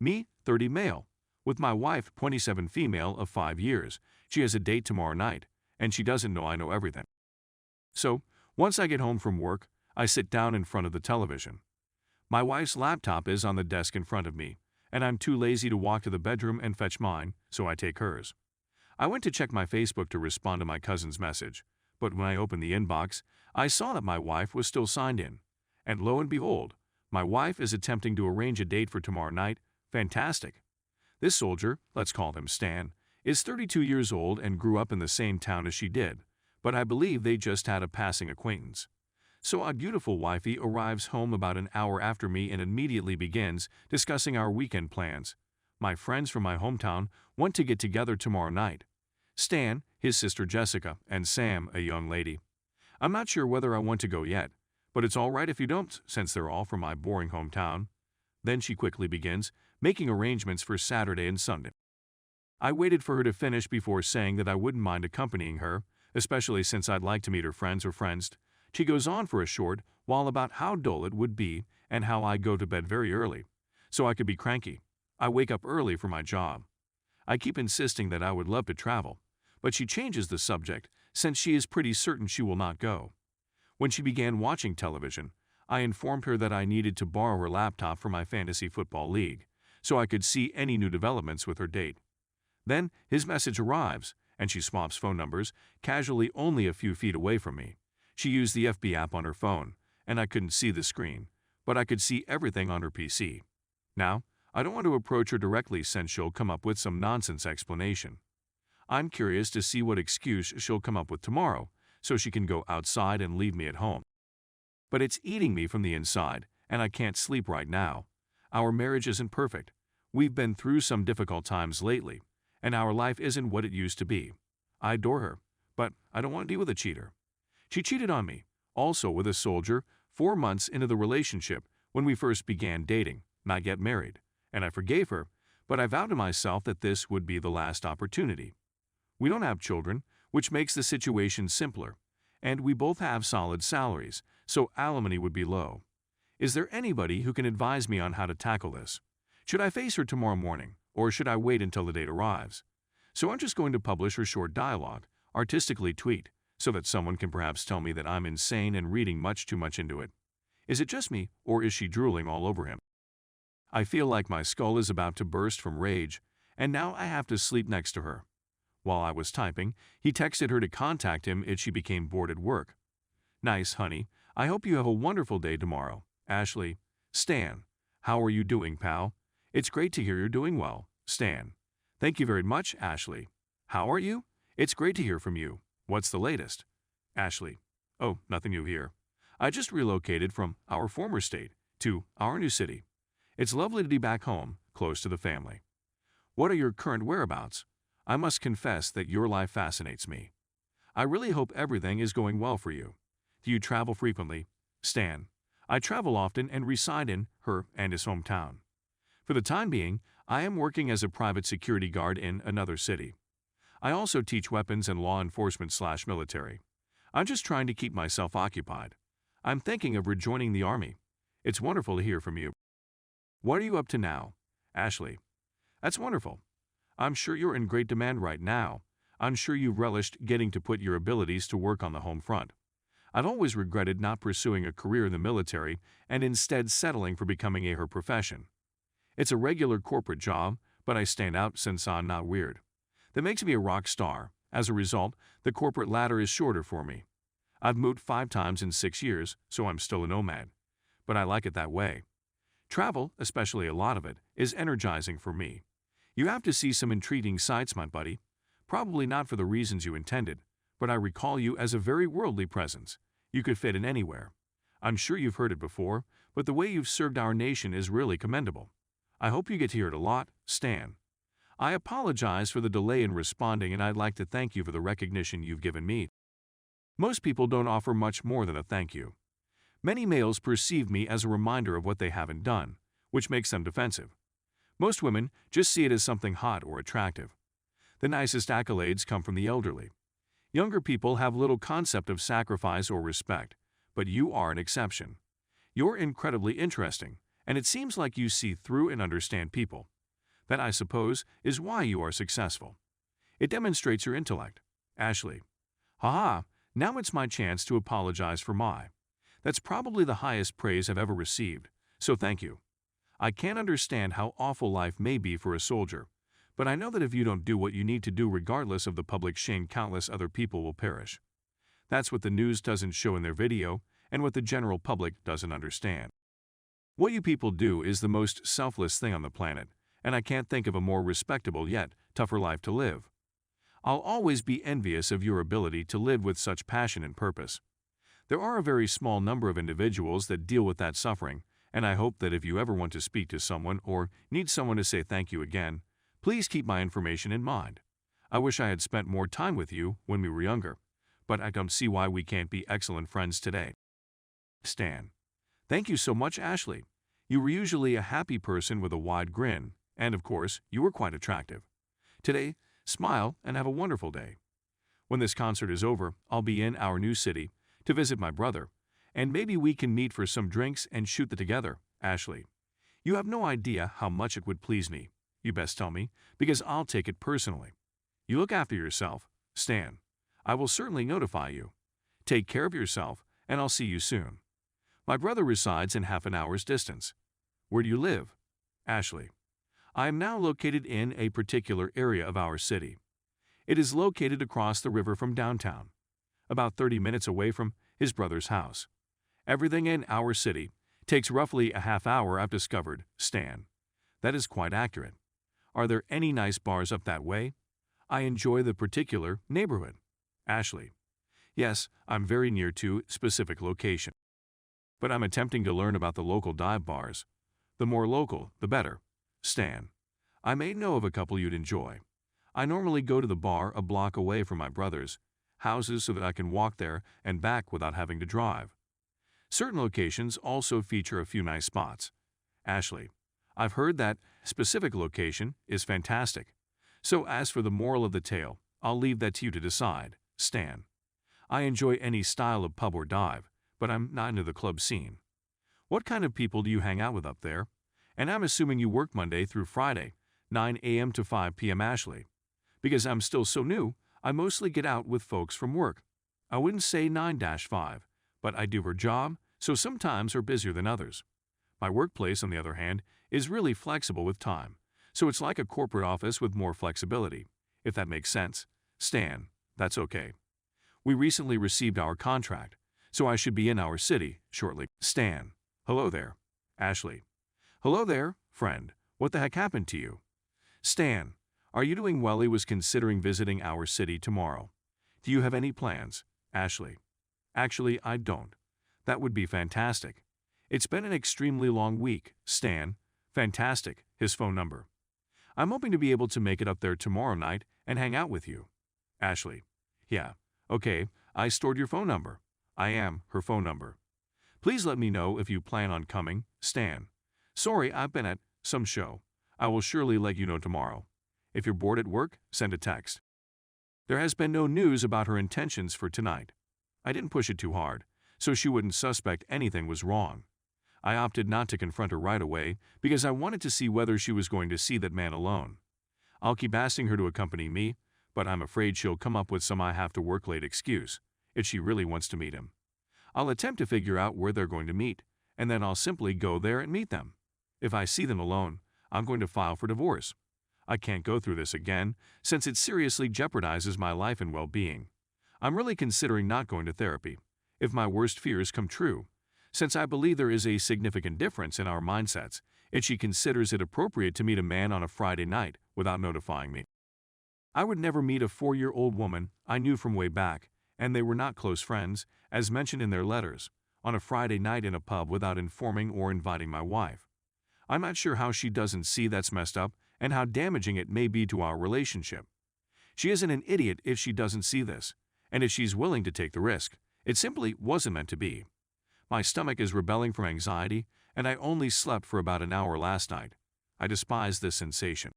Me, 30 male. With my wife, 27 female of 5 years. She has a date tomorrow night, and she doesn't know I know everything. So, once I get home from work, I sit down in front of the television. My wife's laptop is on the desk in front of me, and I'm too lazy to walk to the bedroom and fetch mine, so I take hers. I went to check my Facebook to respond to my cousin's message, but when I opened the inbox, I saw that my wife was still signed in. And lo and behold, my wife is attempting to arrange a date for tomorrow night. Fantastic. This soldier, let's call him Stan, is 32 years old and grew up in the same town as she did, but I believe they just had a passing acquaintance. So our beautiful wifey arrives home about an hour after me and immediately begins discussing our weekend plans. My friends from my hometown want to get together tomorrow night. Stan, his sister Jessica, and Sam, a young lady. I'm not sure whether I want to go yet, but it's all right if you don't, since they're all from my boring hometown. Then she quickly begins making arrangements for Saturday and Sunday. I waited for her to finish before saying that I wouldn't mind accompanying her, especially since I'd like to meet her friends or friends. She goes on for a short while about how dull it would be and how I go to bed very early, so I could be cranky. I wake up early for my job. I keep insisting that I would love to travel, but she changes the subject since she is pretty certain she will not go. When she began watching television, I informed her that I needed to borrow her laptop for my fantasy football league, so I could see any new developments with her date. Then his message arrives, and she swaps phone numbers, casually only a few feet away from me. She used the FB app on her phone, and I couldn't see the screen, but I could see everything on her PC. Now, I don't want to approach her directly since she'll come up with some nonsense explanation. I'm curious to see what excuse she'll come up with tomorrow, so she can go outside and leave me at home. But it's eating me from the inside, and I can't sleep right now. Our marriage isn't perfect. We've been through some difficult times lately, and our life isn't what it used to be. I adore her, but I don't want to deal with a cheater. She cheated on me, also with a soldier, 4 months into the relationship when we first began dating, not yet married, and I forgave her, but I vowed to myself that this would be the last opportunity. We don't have children, which makes the situation simpler, and we both have solid salaries, so alimony would be low. Is there anybody who can advise me on how to tackle this? Should I face her tomorrow morning, or should I wait until the date arrives? So I'm just going to publish her short dialogue, artistically tweet, so that someone can perhaps tell me that I'm insane and reading much too much into it. Is it just me, or is she drooling all over him? I feel like my skull is about to burst from rage, and now I have to sleep next to her. While I was typing, he texted her to contact him if she became bored at work. Nice, honey. I hope you have a wonderful day tomorrow. Ashley. Stan. How are you doing, pal? It's great to hear you're doing well. Stan. Thank you very much, Ashley. How are you? It's great to hear from you. What's the latest? Ashley. Oh, nothing new here. I just relocated from our former state to our new city. It's lovely to be back home, close to the family. What are your current whereabouts? I must confess that your life fascinates me. I really hope everything is going well for you. Do you travel frequently? Stan. I travel often and reside in her and his hometown. For the time being, I am working as a private security guard in another city. I also teach weapons and law enforcement/military. I'm just trying to keep myself occupied. I'm thinking of rejoining the army. It's wonderful to hear from you. What are you up to now? Ashley. That's wonderful. I'm sure you're in great demand right now. I'm sure you've relished getting to put your abilities to work on the home front. I've always regretted not pursuing a career in the military and instead settling for becoming her profession. It's a regular corporate job, but I stand out since I'm not weird. That makes me a rock star. As a result, the corporate ladder is shorter for me. I've moved 5 times in 6 years, so I'm still a nomad. But I like it that way. Travel, especially a lot of it, is energizing for me. You have to see some intriguing sights, my buddy. Probably not for the reasons you intended, but I recall you as a very worldly presence. You could fit in anywhere. I'm sure you've heard it before, but the way you've served our nation is really commendable. I hope you get to hear it a lot, Stan. I apologize for the delay in responding, and I'd like to thank you for the recognition you've given me. Most people don't offer much more than a thank you. Many males perceive me as a reminder of what they haven't done, which makes them defensive. Most women just see it as something hot or attractive. The nicest accolades come from the elderly. Younger people have little concept of sacrifice or respect, but you are an exception. You're incredibly interesting, And it seems like you see through and understand people. That, I suppose, is why you are successful. It demonstrates your intellect. Ashley. Haha, now it's my chance to apologize for my. That's probably the highest praise I've ever received, so thank you. I can't understand how awful life may be for a soldier, but I know that if you don't do what you need to do regardless of the public shame, countless other people will perish. That's what the news doesn't show in their video, and what the general public doesn't understand. What you people do is the most selfless thing on the planet, and I can't think of a more respectable yet tougher life to live. I'll always be envious of your ability to live with such passion and purpose. There are a very small number of individuals that deal with that suffering, and I hope that if you ever want to speak to someone or need someone to say thank you again, please keep my information in mind. I wish I had spent more time with you when we were younger, but I don't see why we can't be excellent friends today. Stan. Thank you so much, Ashley. You were usually a happy person with a wide grin, and of course, you were quite attractive. Today, smile and have a wonderful day. When this concert is over, I'll be in our new city to visit my brother, and maybe we can meet for some drinks and shoot the together, Ashley. You have no idea how much it would please me. You best tell me, because I'll take it personally. You look after yourself, Stan. I will certainly notify you. Take care of yourself, and I'll see you soon. My brother resides in half an hour's distance. Where do you live? Ashley. I am now located in a particular area of our city. It is located across the river from downtown, about 30 minutes away from his brother's house. Everything in our city takes roughly a half hour, I've discovered, Stan. That is quite accurate. Are there any nice bars up that way? I enjoy the particular neighborhood. Ashley. Yes, I'm very near to specific location. But I'm attempting to learn about the local dive bars. The more local, the better. Stan. I may know of a couple you'd enjoy. I normally go to the bar a block away from my brother's houses so that I can walk there and back without having to drive. Certain locations also feature a few nice spots. Ashley. I've heard that specific location is fantastic. So as for the moral of the tale, I'll leave that to you to decide. Stan. I enjoy any style of pub or dive, but I'm not into the club scene. What kind of people do you hang out with up there? And I'm assuming you work Monday through Friday, 9 a.m. to 5 p.m. Ashley. Because I'm still so new, I mostly get out with folks from work. I wouldn't say 9-5, but I do her job, so sometimes her busier than others. My workplace, on the other hand, is really flexible with time, so it's like a corporate office with more flexibility, if that makes sense. Stan. That's okay. We recently received our contract, so I should be in our city shortly. Stan. Hello there. Ashley. Hello there, friend. What the heck happened to you? Stan. Are you doing well? He was considering visiting our city tomorrow. Do you have any plans? Ashley. Actually, I don't. That would be fantastic. It's been an extremely long week. Stan. Fantastic. His phone number. I'm hoping to be able to make it up there tomorrow night and hang out with you. Ashley. Yeah. Okay, I stored your phone number. I am her phone number. Please let me know if you plan on coming. Stan. Sorry, I've been at some show. I will surely let you know tomorrow. If you're bored at work, send a text. There has been no news about her intentions for tonight. I didn't push it too hard, so she wouldn't suspect anything was wrong. I opted not to confront her right away because I wanted to see whether she was going to see that man alone. I'll keep asking her to accompany me, but I'm afraid she'll come up with some I have to work late excuse if she really wants to meet him. I'll attempt to figure out where they're going to meet, and then I'll simply go there and meet them. If I see them alone, I'm going to file for divorce. I can't go through this again, since it seriously jeopardizes my life and well-being. I'm really considering not going to therapy, if my worst fears come true, since I believe there is a significant difference in our mindsets, and she considers it appropriate to meet a man on a Friday night without notifying me. I would never meet a 4-year-old woman I knew from way back, and they were not close friends, as mentioned in their letters, on a Friday night in a pub without informing or inviting my wife. I'm not sure how she doesn't see that's messed up and how damaging it may be to our relationship. She isn't an idiot if she doesn't see this, and if she's willing to take the risk, it simply wasn't meant to be. My stomach is rebelling from anxiety, and I only slept for about an hour last night. I despise this sensation.